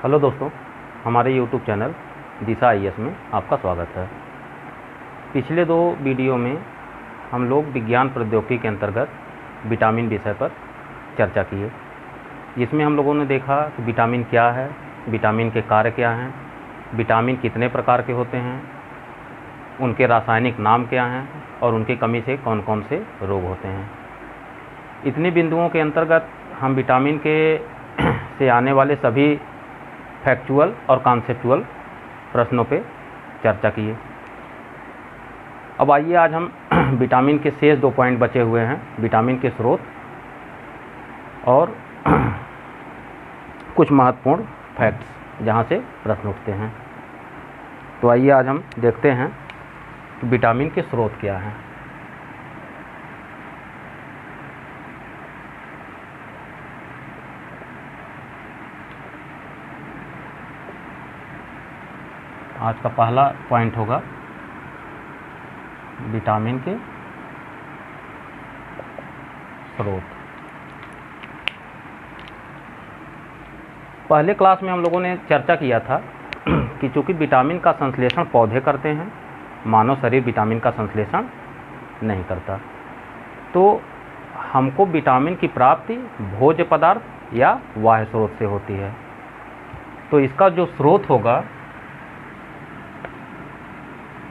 Hello दोस्तों, हमारे YouTube channel दिशा IAS में आपका स्वागत है। पिछले दो वीडियो में हम लोग विज्ञान प्रौद्योगिकी के अंतर्गत विटामिन विषय पर चर्चा किए। जिसमें हम लोगों ने देखा कि विटामिन क्या है, विटामिन के कार्य क्या हैं, विटामिन कितने प्रकार के होते हैं, उनके रासायनिक नाम क्या हैं और उनकी कमी से कौन कौन से रोग होते हैं। इतने बिंदुओं के अंतर्गत हम विटामिन के से आने वाले सभी फैक्चुअल और कॉन्सेप्चुअल प्रश्नों पे चर्चा किए। अब आइए आज हम विटामिन के शेष 2 पॉइंट बचे हुए हैं, विटामिन के स्रोत और कुछ महत्वपूर्ण फैक्ट्स जहाँ से प्रश्न उठते हैं। तो आइए आज हम देखते हैं कि विटामिन के स्रोत क्या हैं। आज का पहला पॉइंट होगा विटामिन के स्रोत। पहले क्लास में हम लोगों ने चर्चा किया था कि चूँकि विटामिन का संश्लेषण पौधे करते हैं, मानव शरीर विटामिन का संश्लेषण नहीं करता, तो हमको विटामिन की प्राप्ति भोज्य पदार्थ या बाह्य स्रोत से होती है। तो इसका जो स्रोत होगा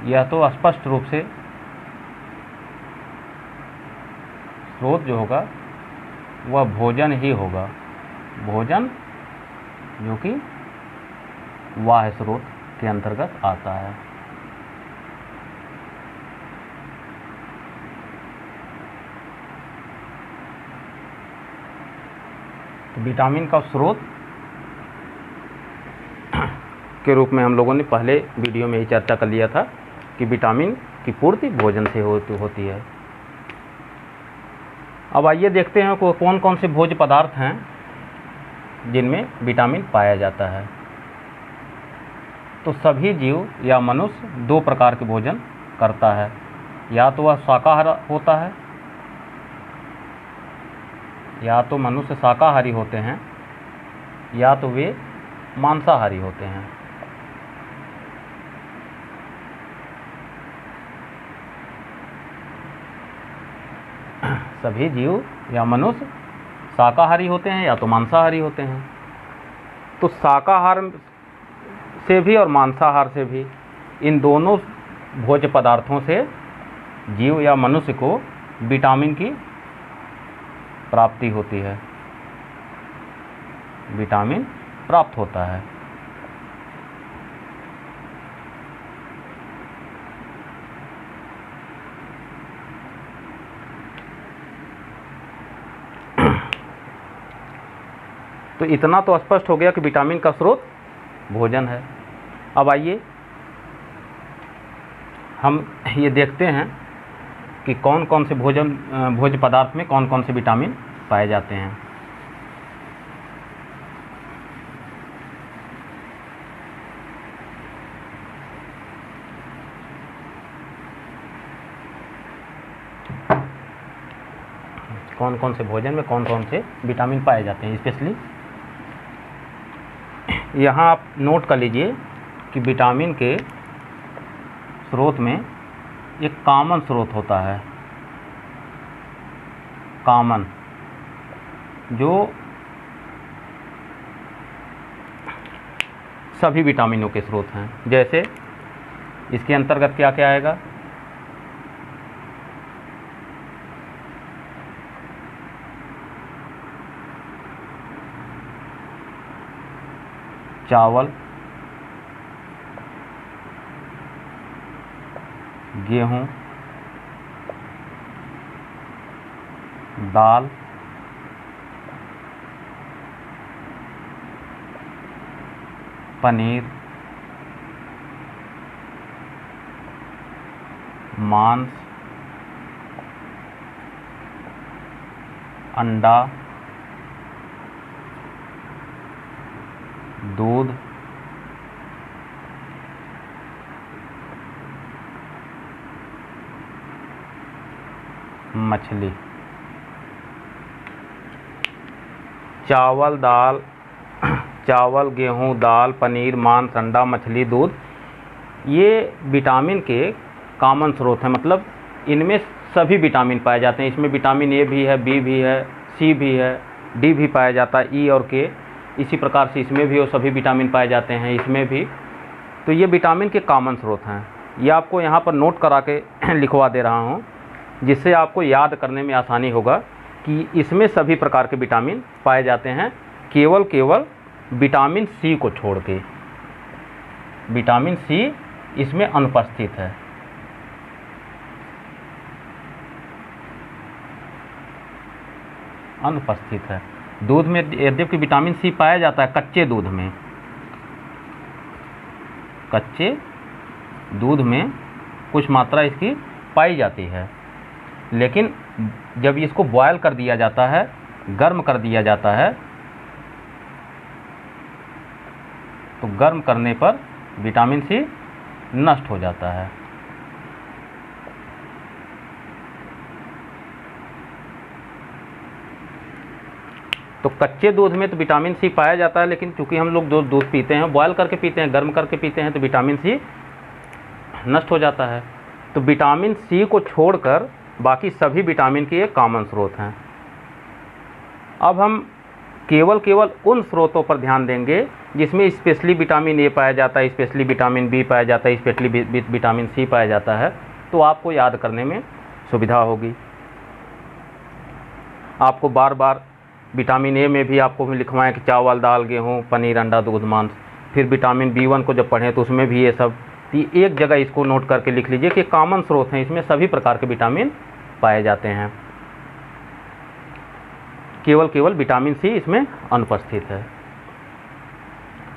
यह तो स्पष्ट रूप से स्रोत जो होगा वह भोजन ही होगा, भोजन जो कि बाह्य स्रोत के अंतर्गत आता है। तो विटामिन का स्रोत के रूप में हम लोगों ने पहले वीडियो में ही चर्चा कर लिया था कि विटामिन की पूर्ति भोजन से होती है। अब आइए देखते हैं कि कौन कौन से भोज्य पदार्थ हैं जिनमें विटामिन पाया जाता है। तो सभी जीव या मनुष्य 2 प्रकार के भोजन करता है, या तो वह शाकाहारी होता है, या तो मनुष्य शाकाहारी होते हैं, या तो वे मांसाहारी होते हैं। सभी जीव या मनुष्य शाकाहारी होते हैं या तो मांसाहारी होते हैं। तो शाकाहार से भी और मांसाहार से भी, इन दोनों भोज्य पदार्थों से जीव या मनुष्य को विटामिन की प्राप्ति होती है, विटामिन प्राप्त होता है। तो इतना तो स्पष्ट हो गया कि विटामिन का स्रोत भोजन है। अब आइए हम ये देखते हैं कि कौन कौन से भोज्य पदार्थ में कौन कौन से विटामिन पाए जाते हैं। कौन कौन से भोजन में कौन कौन से विटामिन पाए जाते हैं। स्पेशली यहाँ आप नोट कर लीजिए कि विटामिन के स्रोत में एक कॉमन स्रोत होता है, कॉमन, जो सभी विटामिनों के स्रोत हैं। जैसे इसके अंतर्गत क्या क्या आएगा, चावल, गेहूं, दाल, पनीर, मांस, अंडा, दूध, मछली। चावल, दाल, चावल, गेहूँ, दाल, पनीर, मांस, अंडा, मछली, दूध, ये विटामिन के कॉमन स्रोत हैं। मतलब इनमें सभी विटामिन पाए जाते हैं। इसमें विटामिन ए भी है, बी भी है, सी भी है, डी भी पाया जाता है, ई और के। इसी प्रकार से इसमें भी वो सभी विटामिन पाए जाते हैं, इसमें भी। तो ये विटामिन के कॉमन स्रोत हैं। ये आपको यहाँ पर नोट करा के लिखवा दे रहा हूँ, जिससे आपको याद करने में आसानी होगा कि इसमें सभी प्रकार के विटामिन पाए जाते हैं, केवल विटामिन सी को छोड़ के। विटामिन सी इसमें अनुपस्थित है। अनुपस्थित है। दूध में यद्यपि विटामिन सी पाया जाता है, कच्चे दूध में। कच्चे दूध में कुछ मात्रा इसकी पाई जाती है, लेकिन जब इसको बॉयल कर दिया जाता है, गर्म कर दिया जाता है, तो गर्म करने पर विटामिन सी नष्ट हो जाता है। तो कच्चे दूध में तो विटामिन सी पाया जाता है, लेकिन चूंकि हम लोग जो दूध पीते हैं, बॉयल करके पीते हैं, गर्म करके पीते हैं, तो विटामिन सी नष्ट हो जाता है। तो विटामिन सी को छोड़कर बाकी सभी विटामिन के एक कॉमन स्रोत हैं। अब हम केवल उन स्रोतों पर ध्यान देंगे जिसमें स्पेशली विटामिन ए पाया जाता है, स्पेशली विटामिन बी पाया जाता है, स्पेशली विटामिन सी पाया जाता है। तो आपको याद करने में सुविधा होगी। आपको बार बार विटामिन ए में भी आपको लिखवाएं कि चावल, दाल, गेहूँ, पनीर, अंडा, दूध, मांस। फिर विटामिन B1 को जब पढ़ें तो उसमें भी ये सब। एक जगह इसको नोट करके लिख लीजिए कि कॉमन स्रोत हैं, इसमें सभी प्रकार के विटामिन पाए जाते हैं, केवल विटामिन सी इसमें अनुपस्थित है,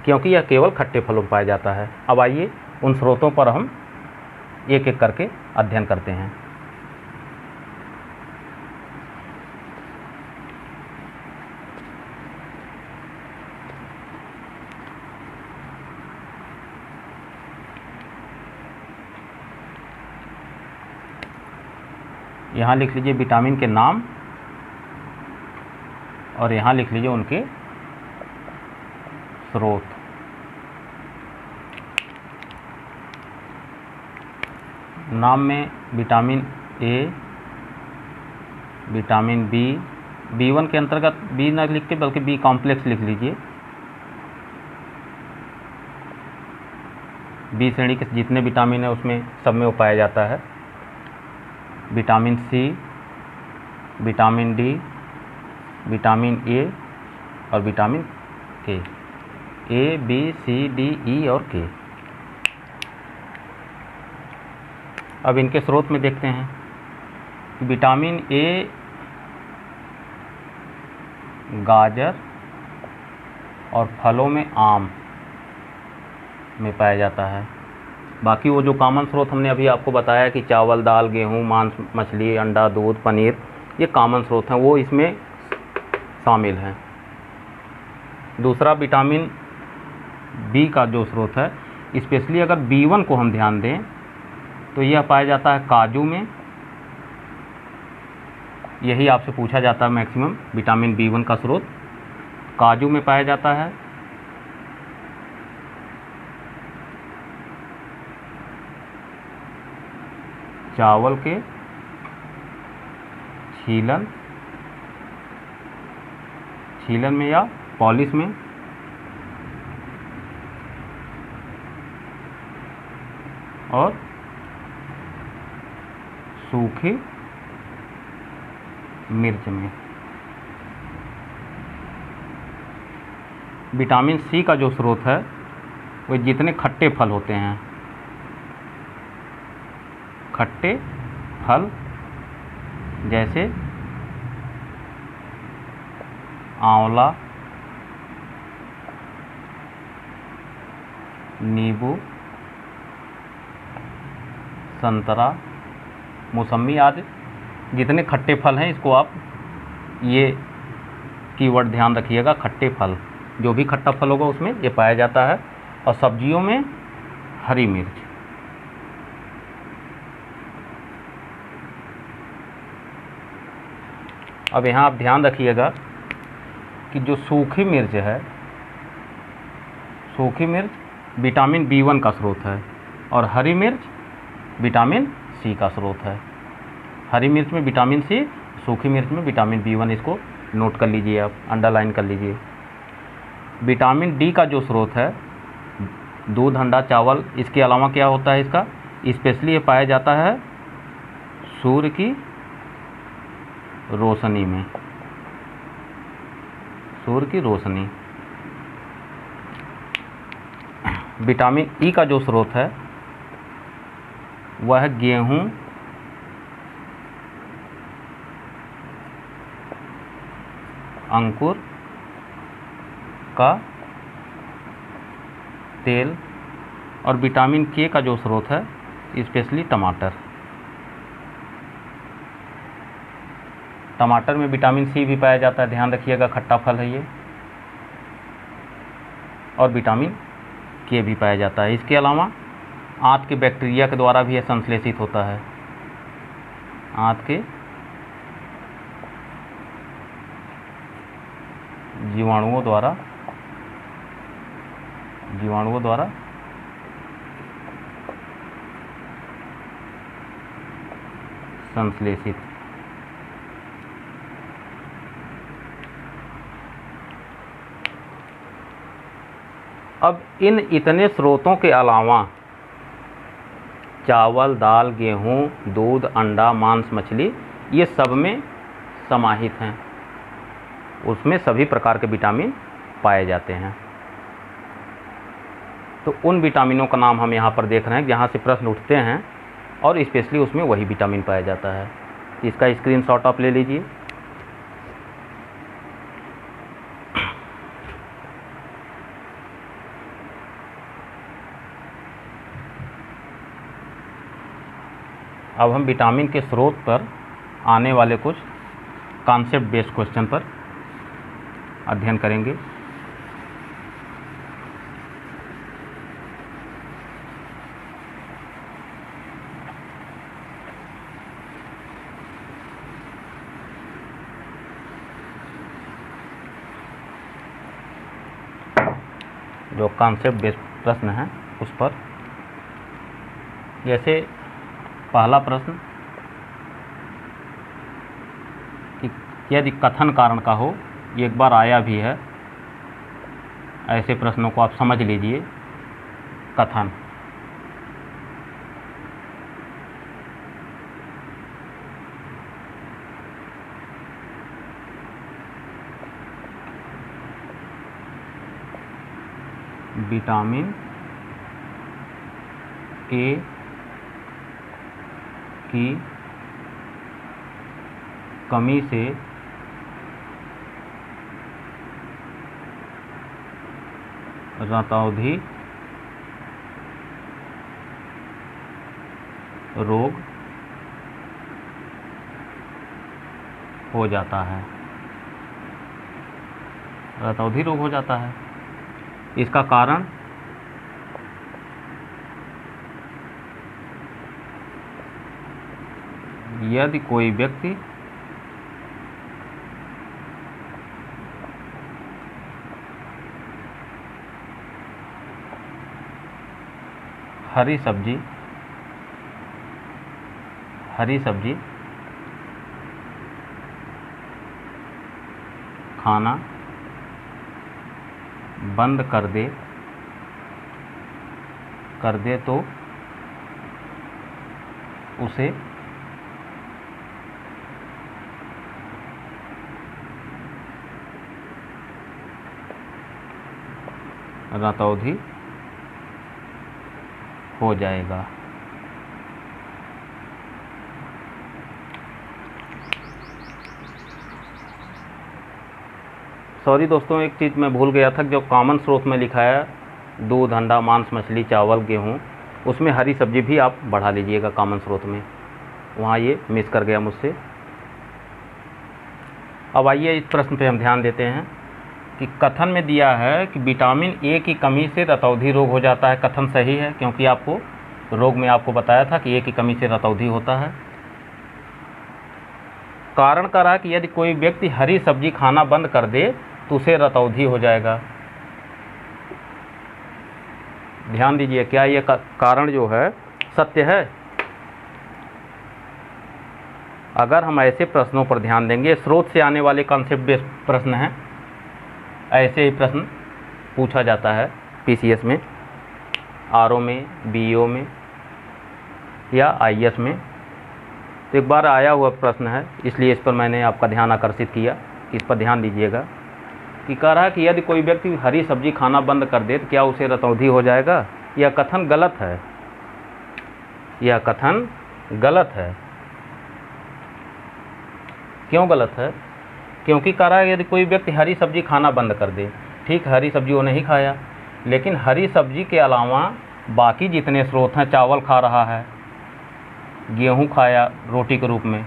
क्योंकि यह केवल खट्टे फलों में पाया जाता है। अब आइए उन स्रोतों पर हम एक एक करके अध्ययन करते हैं। यहाँ लिख लीजिए विटामिन के नाम, और यहाँ लिख लीजिए उनके स्रोत। नाम में vitamin A, vitamin B, B1 के अंतर्गत बी न लिख के बल्कि बी कॉम्प्लेक्स लिख लीजिए। बी श्रेणी के जितने विटामिन है उसमें सब में वो पाया जाता है। Vitamin C, vitamin D, vitamin A और विटामिन के। ए, बी, सी, डी, ई और के। अब इनके स्रोत में देखते हैं कि विटामिन ए गाजर और फलों में आम में पाया जाता है। बाकी वो जो कॉमन स्रोत हमने अभी आपको बताया कि चावल, दाल, गेहूँ, मांस, मछली, अंडा, दूध, पनीर, ये कॉमन स्रोत हैं, वो इसमें शामिल हैं। दूसरा विटामिन बी का जो स्रोत है, स्पेशली अगर B1 को हम ध्यान दें तो यह पाया जाता है काजू में। यही आपसे पूछा जाता है मैक्सिमम, विटामिन B1 का स्रोत काजू में पाया जाता है। चावल के छीलन में या पॉलिश में, और सूखी मिर्च में। विटामिन सी का जो स्रोत है वो जितने खट्टे फल होते हैं, खट्टे फल जैसे आंवला, नींबू, संतरा, मौसमी आदि जितने खट्टे फल हैं, इसको आप ये कीवर्ड ध्यान रखिएगा, खट्टे फल। जो भी खट्टा फल होगा उसमें ये पाया जाता है। और सब्जियों में हरी मिर्च। अब यहाँ आप ध्यान रखिएगा कि जो सूखी मिर्च है सूखी मिर्च विटामिन B1 का स्रोत है और हरी मिर्च विटामिन C का स्रोत है। हरी मिर्च में विटामिन C, सूखी मिर्च में विटामिन B1, इसको नोट कर लीजिए, आप अंडरलाइन कर लीजिए। विटामिन D का जो स्रोत है दूध, अंडा, चावल, इसके अलावा क्या होता है इसका, स्पेशली ये पाया जाता है सूर्य की रोशनी में, सूर्य की रोशनी। विटामिन E का जो स्रोत है वह है गेहूं, अंकुर का तेल। और विटामिन K का जो स्रोत है स्पेशली टमाटर। टमाटर में विटामिन C भी पाया जाता है, ध्यान रखिएगा, खट्टा फल है ये। और विटामिन K भी पाया जाता है। इसके अलावा आंत के बैक्टीरिया के द्वारा भी यह संश्लेषित होता है। आंत के जीवाणुओं द्वारा संश्लेषित। अब इन इतने स्रोतों के अलावा चावल, दाल, गेहूं, दूध, अंडा, मांस, मछली, ये सब में समाहित हैं, उसमें सभी प्रकार के विटामिन पाए जाते हैं। तो उन विटामिनों का नाम हम यहाँ पर देख रहे हैं जहाँ से प्रश्न उठते हैं और स्पेशली उसमें वही विटामिन पाया जाता है। इसका स्क्रीनशॉट आप ले लीजिए। अब हम विटामिन के स्रोत पर आने वाले कुछ कॉन्सेप्ट बेस्ड क्वेश्चन पर अध्ययन करेंगे। जो कॉन्सेप्ट बेस्ड प्रश्न हैं उस पर, जैसे पहला प्रश्न कि यदि कथन कारण का हो, ये एक बार आया भी है, ऐसे प्रश्नों को आप समझ लीजिए। कथन, विटामिन ए की कमी से रतौंधी रोग हो जाता है। रतौंधी रोग हो जाता है। इसका कारण यदि कोई व्यक्ति हरी सब्जी खाना बंद कर दे तो उसे रतौंधी हो जाएगा। सॉरी दोस्तों, एक चीज़ मैं भूल गया था, जो कॉमन स्रोत में लिखा है दूध, अंडा, मांस, मछली, चावल, गेहूँ, उसमें हरी सब्जी भी आप बढ़ा लीजिएगा कॉमन स्रोत में, वहाँ ये मिस कर गया मुझसे। अब आइए इस प्रश्न पे हम ध्यान देते हैं कि कथन में दिया है कि विटामिन ए की कमी से रतौंधी रोग हो जाता है। कथन सही है, क्योंकि आपको रोग में आपको बताया था कि ए की कमी से रतौंधी होता है। कारण कह रहा है कि यदि कोई व्यक्ति हरी सब्जी खाना बंद कर दे तो उसे रतौंधी हो जाएगा। ध्यान दीजिए, क्या ये कारण जो है सत्य है? अगर हम ऐसे प्रश्नों पर ध्यान देंगे, स्रोत से आने वाले कॉन्सेप्ट बेस्ड प्रश्न हैं, ऐसे ही प्रश्न पूछा जाता है पीसीएस में, आरओ में, बीईओ में या आईएएस में। तो एक बार आया हुआ प्रश्न है, इसलिए इस पर मैंने आपका ध्यान आकर्षित किया। इस पर ध्यान दीजिएगा कि कह रहा है कि यदि कोई व्यक्ति हरी सब्जी खाना बंद कर दे तो क्या उसे रतौंधी हो जाएगा? यह कथन गलत है। यह कथन गलत है। क्यों गलत है? क्योंकि कह रहा है यदि कोई व्यक्ति हरी सब्जी खाना बंद कर दे, ठीक, हरी सब्जी वो नहीं खाया, लेकिन हरी सब्जी के अलावा बाकी जितने स्रोत हैं, चावल खा रहा है, गेहूं खाया रोटी के रूप में,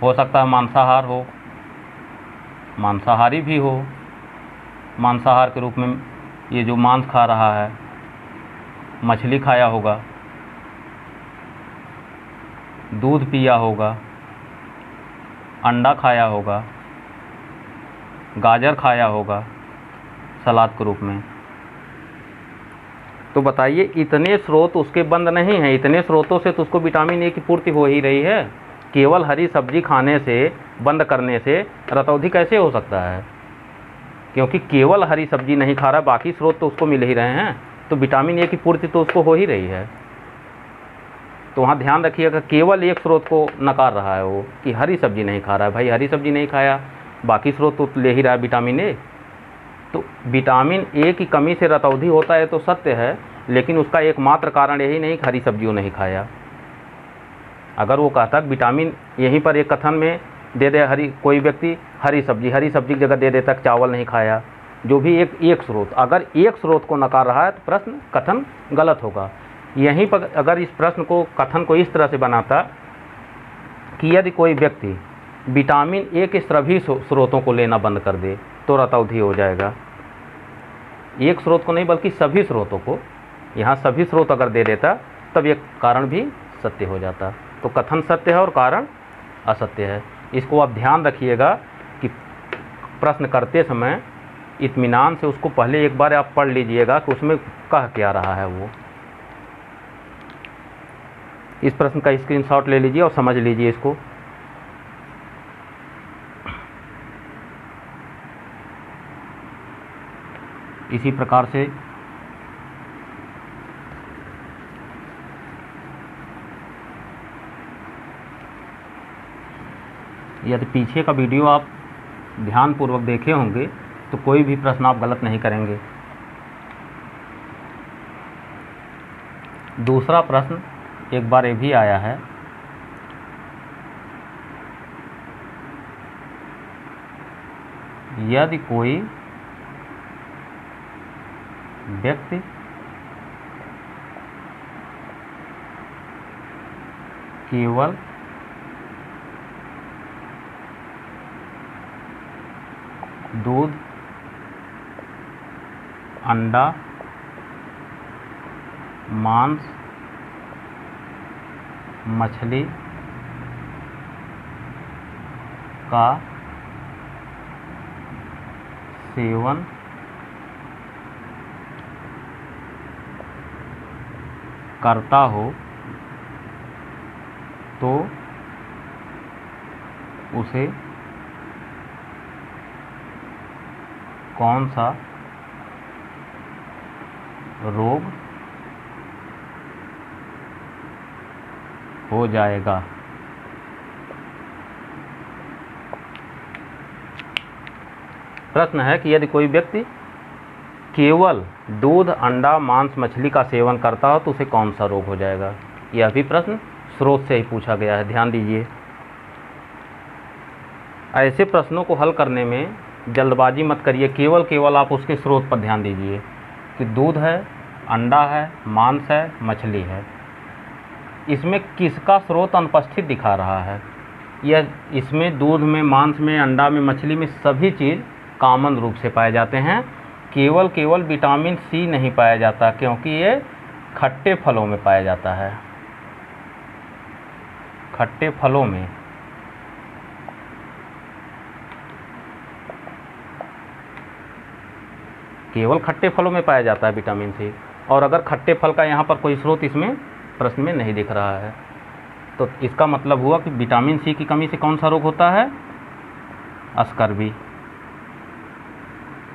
हो सकता है मांसाहार हो, मांसाहारी भी हो, मांसाहार के रूप में ये जो मांस खा रहा है, मछली खाया होगा, दूध पिया होगा, अंडा खाया होगा, गाजर खाया होगा सलाद के रूप में। तो बताइए, इतने स्रोत उसके बंद नहीं हैं। इतने स्रोतों से तो उसको विटामिन ए की पूर्ति हो ही रही है। केवल हरी सब्जी खाने से, बंद करने से रतौंधी कैसे हो सकता है? क्योंकि केवल हरी सब्जी नहीं खा रहा, बाकी स्रोत तो उसको मिल ही रहे हैं, तो विटामिन ए की पूर्ति तो उसको हो ही रही है। तो वहाँ ध्यान रखिएगा, केवल एक स्रोत को नकार रहा है वो, कि हरी सब्जी नहीं खा रहा है। भाई हरी सब्जी नहीं खाया, बाकी स्रोत तो ले ही रहा है विटामिन ए। तो विटामिन ए की कमी से रतौंधी होता है तो सत्य है, लेकिन उसका एकमात्र कारण यही नहीं कि हरी सब्जियों नहीं खाया। अगर वो कहता विटामिन, यहीं पर एक कथन में दे दे कोई व्यक्ति हरी सब्जी की जगह दे देता चावल नहीं खाया, जो भी एक स्रोत, अगर एक स्रोत को नकार रहा है तो प्रश्न कथन गलत होगा। यहीं पर अगर इस प्रश्न को, कथन को इस तरह से बनाता कि यदि कोई व्यक्ति विटामिन ए के सभी स्रोतों को लेना बंद कर दे तो रतौंधी हो जाएगा। एक स्रोत को नहीं बल्कि सभी स्रोतों को, यहाँ सभी स्रोत अगर दे देता तब ये कारण भी सत्य हो जाता। तो कथन सत्य है और कारण असत्य है। इसको आप ध्यान रखिएगा कि प्रश्न करते समय इत्मीनान से उसको पहले एक बार आप पढ़ लीजिएगा कि उसमें कह क्या रहा है वो। इस प्रश्न का स्क्रीनशॉट ले लीजिए और समझ लीजिए इसको। इसी प्रकार से यदि पीछे का वीडियो आप ध्यानपूर्वक देखे होंगे तो कोई भी प्रश्न आप गलत नहीं करेंगे। दूसरा प्रश्न एक बार ये भी आया है, यदि कोई व्यक्ति केवल दूध, अंडा, मांस, मछली का सेवन करता हो तो उसे कौन सा रोग हो जाएगा? प्रश्न है कि यदि कोई व्यक्ति केवल दूध, अंडा, मांस, मछली का सेवन करता हो तो उसे कौन सा रोग हो जाएगा? यह भी प्रश्न स्रोत से ही पूछा गया है। ध्यान दीजिए, ऐसे प्रश्नों को हल करने में जल्दबाजी मत करिए। केवल आप उसके स्रोत पर ध्यान दीजिए कि दूध है, अंडा है, मांस है, मछली है, इसमें किसका स्रोत अनुपस्थित दिखा रहा है? यह इसमें दूध में, मांस में, अंडा में, मछली में सभी चीज़ कॉमन रूप से पाए जाते हैं। केवल विटामिन सी नहीं पाया जाता, क्योंकि ये खट्टे फलों में पाया जाता है। खट्टे फलों में केवल खट्टे फलों में पाया जाता है विटामिन सी। और अगर खट्टे फल का यहाँ पर कोई स्रोत इसमें प्रश्न में नहीं दिख रहा है, तो इसका मतलब हुआ कि विटामिन सी की कमी से कौन सा रोग होता है? स्कर्वी।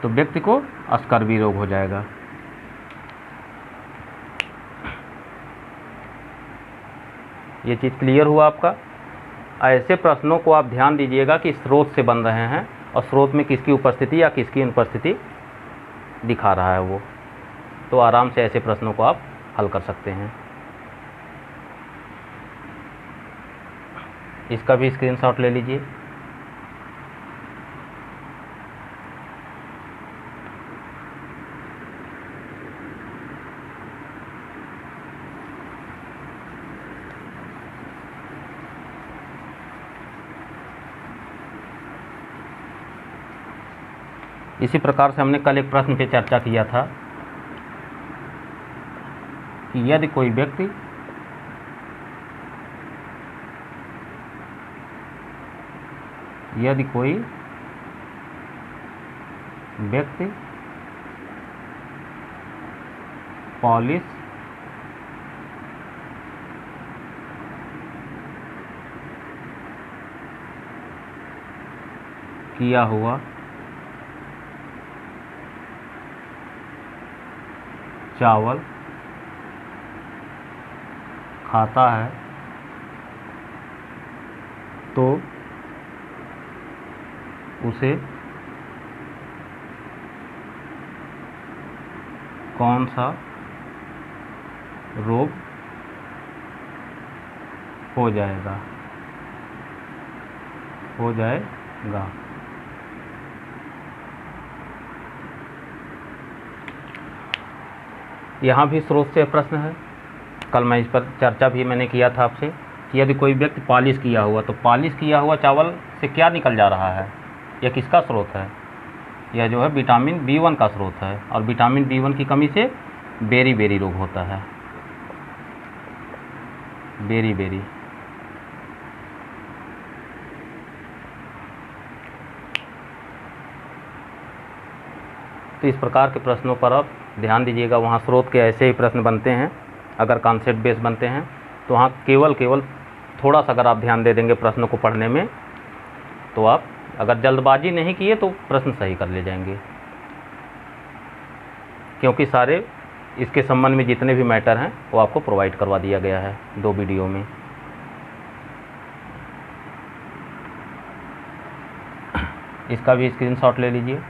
तो व्यक्ति को स्कर्वी रोग हो जाएगा। ये चीज़ क्लियर हुआ आपका? ऐसे प्रश्नों को आप ध्यान दीजिएगा कि स्रोत से बन रहे हैं और स्रोत में किसकी उपस्थिति या किसकी अनुपस्थिति दिखा रहा है वो, तो आराम से ऐसे प्रश्नों को आप हल कर सकते हैं। इसका भी स्क्रीनशॉट ले लीजिए। इसी प्रकार से हमने कल एक प्रश्न पे चर्चा किया था कि यदि कोई व्यक्ति पॉलिश किया हुआ चावल खाता है तो उसे कौन सा रोग हो जाएगा? यहाँ भी स्रोत से प्रश्न है। कल मैं इस पर चर्चा भी मैंने किया था आपसे कि यदि कोई व्यक्ति पॉलिश किया हुआ, तो पॉलिश किया हुआ चावल से क्या निकल जा रहा है? यह किसका स्रोत है? यह जो है विटामिन B1 का स्रोत है, और विटामिन B1 की कमी से बेरी रोग होता है। बेरी। तो इस प्रकार के प्रश्नों पर आप ध्यान दीजिएगा। वहाँ स्रोत के ऐसे ही प्रश्न बनते हैं, अगर कॉन्सेप्ट बेस बनते हैं तो वहाँ केवल थोड़ा सा अगर आप ध्यान दे देंगे प्रश्नों को पढ़ने में, तो आप अगर जल्दबाजी नहीं किए तो प्रश्न सही कर ले जाएंगे, क्योंकि सारे इसके संबंध में जितने भी मैटर हैं वो आपको प्रोवाइड करवा दिया गया है 2 वीडियो में। इसका भी स्क्रीनशॉट ले लीजिए।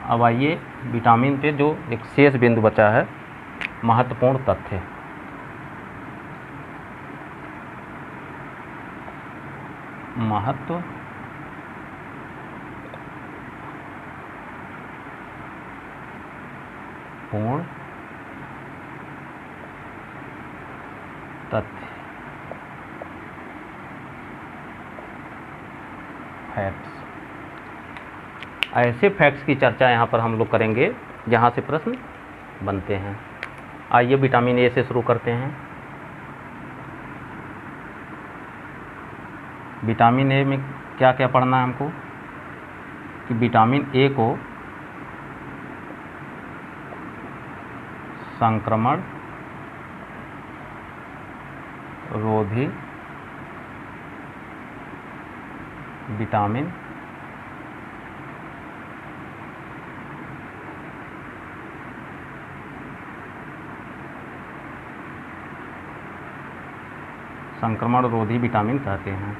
अब आइए विटामिन पे जो एक शेष बिंदु बचा है, महत्वपूर्ण तथ्य। महत्वपूर्ण तथ्य, फैक्ट्स। ऐसे फैक्ट्स की चर्चा यहाँ पर हम लोग करेंगे जहाँ से प्रश्न बनते हैं। आइए विटामिन ए से शुरू करते हैं। विटामिन ए में क्या क्या पढ़ना है हमको? कि विटामिन ए को संक्रमण रोधी विटामिन कहते हैं।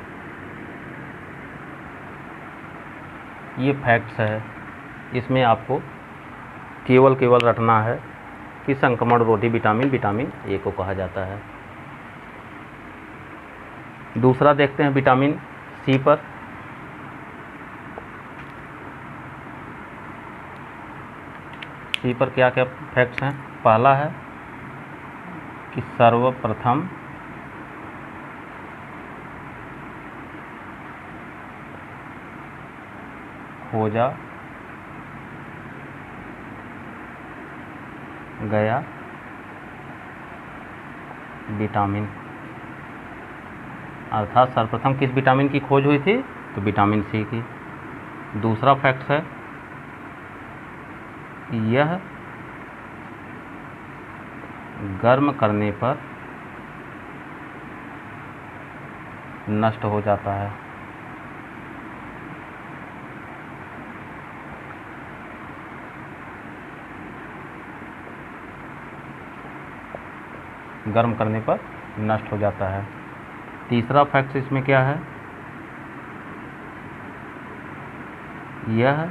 ये फैक्ट्स है, इसमें आपको केवल रटना है कि संक्रमण रोधी विटामिन ए को कहा जाता है। दूसरा देखते हैं विटामिन सी पर। सी पर क्या क्या फैक्ट्स हैं? पहला है कि सर्वप्रथम खोजा गया विटामिन अर्थात सर्वप्रथम किस विटामिन की खोज हुई थी? तो विटामिन सी की। दूसरा फैक्ट है, यह गर्म करने पर नष्ट हो जाता है। गर्म करने पर नष्ट हो जाता है। तीसरा फैक्ट इसमें क्या है, यह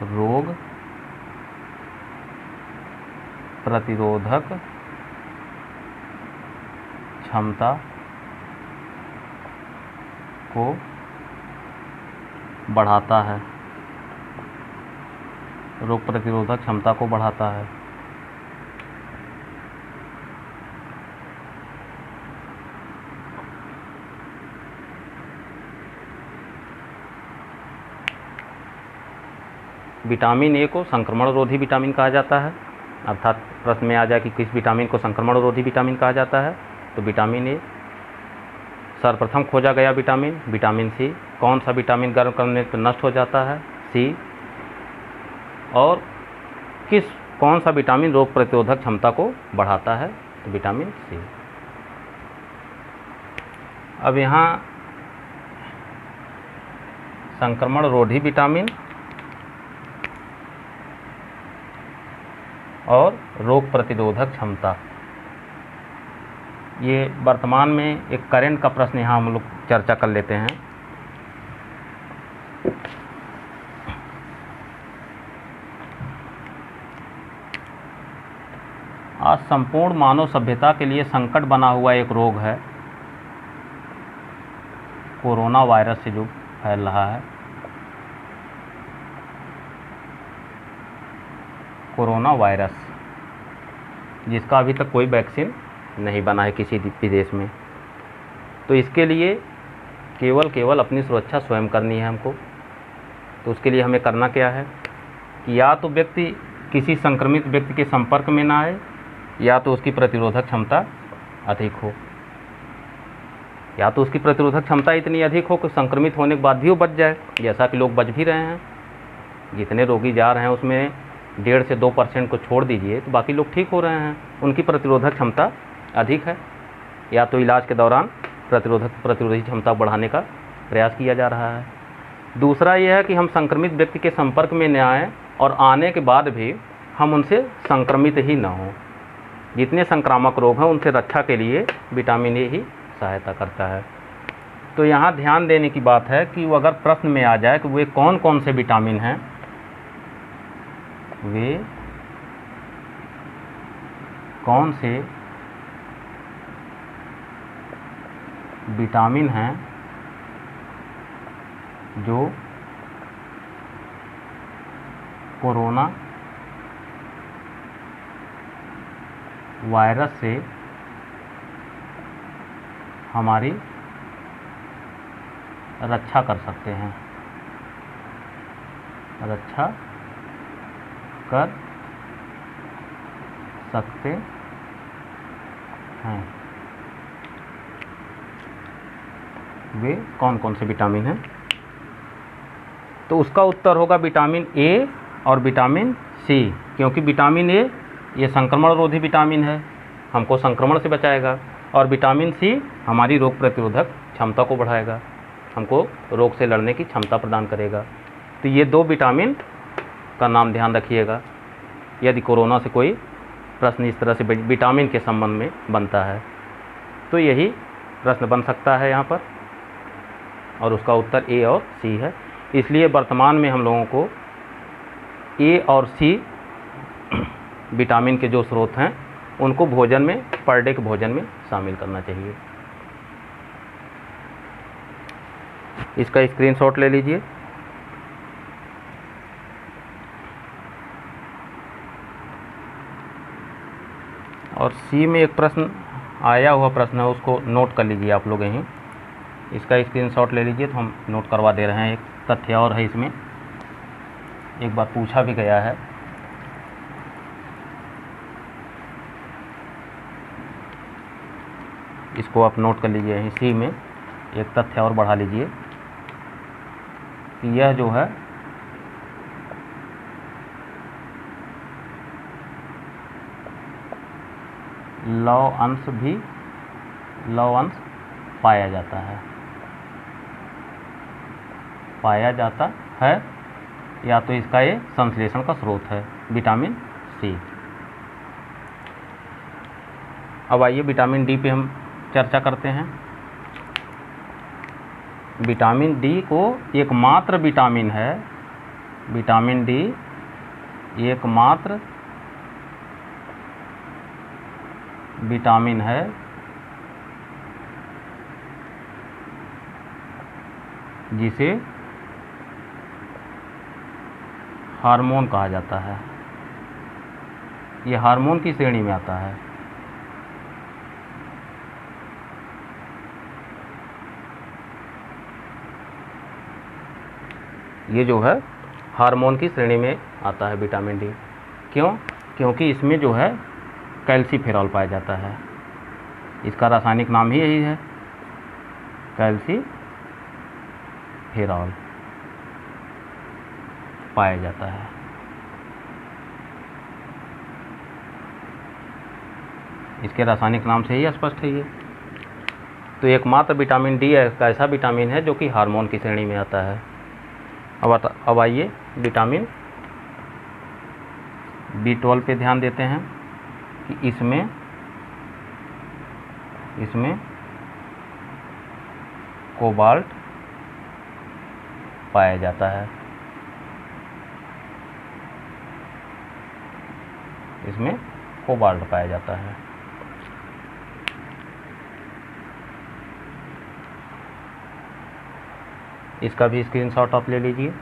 रोग प्रतिरोधक क्षमता को बढ़ाता है। रोग प्रतिरोधक क्षमता को बढ़ाता है। विटामिन ए को संक्रमण रोधी विटामिन कहा जाता है। अर्थात प्रश्न में आ जाए कि किस विटामिन को संक्रमण रोधी विटामिन कहा जाता है, तो विटामिन ए। सर्वप्रथम खोजा गया विटामिन, विटामिन सी। कौन सा विटामिन गर्म करने पर नष्ट हो जाता है? सी। और कौन सा विटामिन रोग प्रतिरोधक क्षमता को बढ़ाता है? तो विटामिन सी। अब यहाँ संक्रमण रोधी विटामिन और रोग प्रतिरोधक क्षमता, ये वर्तमान में एक करंट का प्रश्न यहाँ हम लोग चर्चा कर लेते हैं। आज संपूर्ण मानव सभ्यता के लिए संकट बना हुआ एक रोग है, कोरोना वायरस से जो फैल रहा है। कोरोना वायरस, जिसका अभी तक कोई वैक्सीन नहीं बना है किसी भी देश में। तो इसके लिए केवल अपनी सुरक्षा स्वयं करनी है हमको। तो उसके लिए हमें करना क्या है कि या तो व्यक्ति किसी संक्रमित व्यक्ति के संपर्क में ना आए, या तो उसकी प्रतिरोधक क्षमता अधिक हो, या तो उसकी प्रतिरोधक क्षमता इतनी अधिक हो कि संक्रमित होने के बाद भी वो बच जाए, जैसा कि लोग बच भी रहे हैं। जितने रोगी जा रहे हैं उसमें 1.5 से 2% को छोड़ दीजिए तो बाकी लोग ठीक हो रहे हैं, उनकी प्रतिरोधक क्षमता अधिक है। या तो इलाज के दौरान प्रतिरोधी क्षमता बढ़ाने का प्रयास किया जा रहा है। दूसरा यह है कि हम संक्रमित व्यक्ति के संपर्क में न आएँ और आने के बाद भी हम उनसे संक्रमित ही न हों। जितने संक्रामक रोग हैं उनसे रक्षा के लिए विटामिन ए ही सहायता करता है। तो यहाँ ध्यान देने की बात है कि वो अगर प्रश्न में आ जाए कि वे कौन कौन से विटामिन हैं, वे कौन से विटामिन हैं जो कोरोना वायरस से हमारी रक्षा कर सकते हैं, रक्षा कर सकते हैं। वे कौन कौन से विटामिन हैं? तो उसका उत्तर होगा विटामिन ए और विटामिन सी, क्योंकि विटामिन ए ये संक्रमण रोधी विटामिन है, हमको संक्रमण से बचाएगा, और विटामिन सी हमारी रोग प्रतिरोधक क्षमता को बढ़ाएगा, हमको रोग से लड़ने की क्षमता प्रदान करेगा। तो ये 2 विटामिन का नाम ध्यान रखिएगा यदि कोरोना से कोई प्रश्न इस तरह से विटामिन के संबंध में बनता है, तो यही प्रश्न बन सकता है यहाँ पर, और उसका उत्तर ए और सी है। इसलिए वर्तमान में हम लोगों को ए और सी विटामिन के जो स्रोत हैं उनको भोजन में, पर डे के भोजन में शामिल करना चाहिए। इसका स्क्रीनशॉट ले लीजिए। और सी में एक प्रश्न आया हुआ प्रश्न है, उसको नोट कर लीजिए आप लोग यहीं। इसका स्क्रीनशॉट ले लीजिए तो हम नोट करवा दे रहे हैं। एक तथ्य और है इसमें, एक बार पूछा भी गया है। इसको आप नोट कर लीजिए। इसी में एक तथ्य और बढ़ा लीजिए कि यह जो है लव अंश भी लव अंश पाया जाता है या तो इसका ये संश्लेषण का स्रोत है विटामिन सी। अब आइए विटामिन डी पे हम चर्चा करते हैं। विटामिन डी को एकमात्र विटामिन है, विटामिन डी एकमात्र विटामिन है जिसे हार्मोन कहा जाता है। यह हार्मोन की श्रेणी में आता है। ये जो है हार्मोन की श्रेणी में आता है विटामिन डी। क्यों? क्योंकि इसमें जो है कैल्सीफेरॉल पाया जाता है। इसका रासायनिक नाम ही यही है, कैल्सीफेरॉल पाया जाता है। इसके रासायनिक नाम से ही स्पष्ट है ये। तो एकमात्र विटामिन डी एक ऐसा विटामिन है जो कि हार्मोन की श्रेणी में आता है। अब आइए विटामिन B12 पे ध्यान देते हैं कि इसमें कोबाल्ट पाया जाता है। इसमें कोबाल्ट पाया जाता है। इसका भी स्क्रीनशॉट आप ले लीजिए।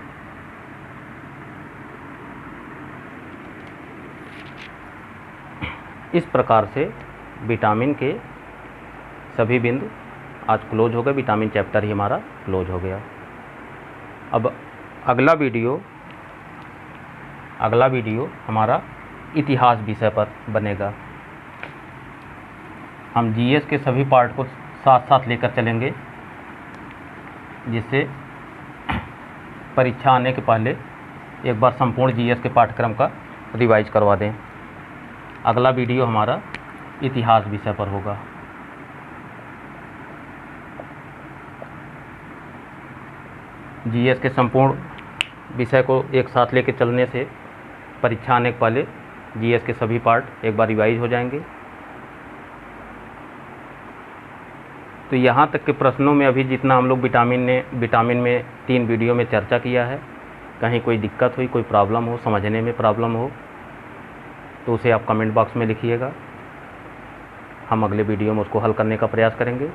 इस प्रकार से विटामिन के सभी बिंदु आज क्लोज हो गए। विटामिन चैप्टर ही हमारा क्लोज हो गया। अब अगला वीडियो हमारा इतिहास विषय पर बनेगा। हम जीएस के सभी पार्ट को साथ साथ लेकर चलेंगे, जिससे परीक्षा आने के पहले एक बार संपूर्ण जीएस के पाठ्यक्रम का रिवाइज करवा दें। अगला वीडियो हमारा इतिहास विषय पर होगा। जीएस के संपूर्ण विषय को एक साथ लेकर चलने से परीक्षा आने के पहले जीएस के सभी पार्ट एक बार रिवाइज हो जाएंगे। तो यहाँ तक के प्रश्नों में अभी जितना हम लोग विटामिन में 3 वीडियो में चर्चा किया है, कहीं कोई दिक्कत हुई, कोई प्रॉब्लम हो, समझने में प्रॉब्लम हो, तो उसे आप कमेंट बॉक्स में लिखिएगा। हम अगले वीडियो में उसको हल करने का प्रयास करेंगे।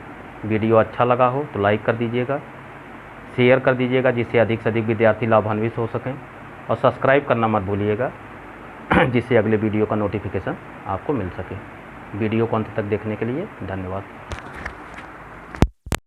वीडियो अच्छा लगा हो तो लाइक कर दीजिएगा, शेयर कर दीजिएगा, जिससे अधिक से अधिक विद्यार्थी लाभान्वित हो सकें, और सब्सक्राइब करना मत भूलिएगा, जिससे अगले वीडियो का नोटिफिकेशन आपको मिल सके। वीडियो को अंत तक देखने के लिए धन्यवाद।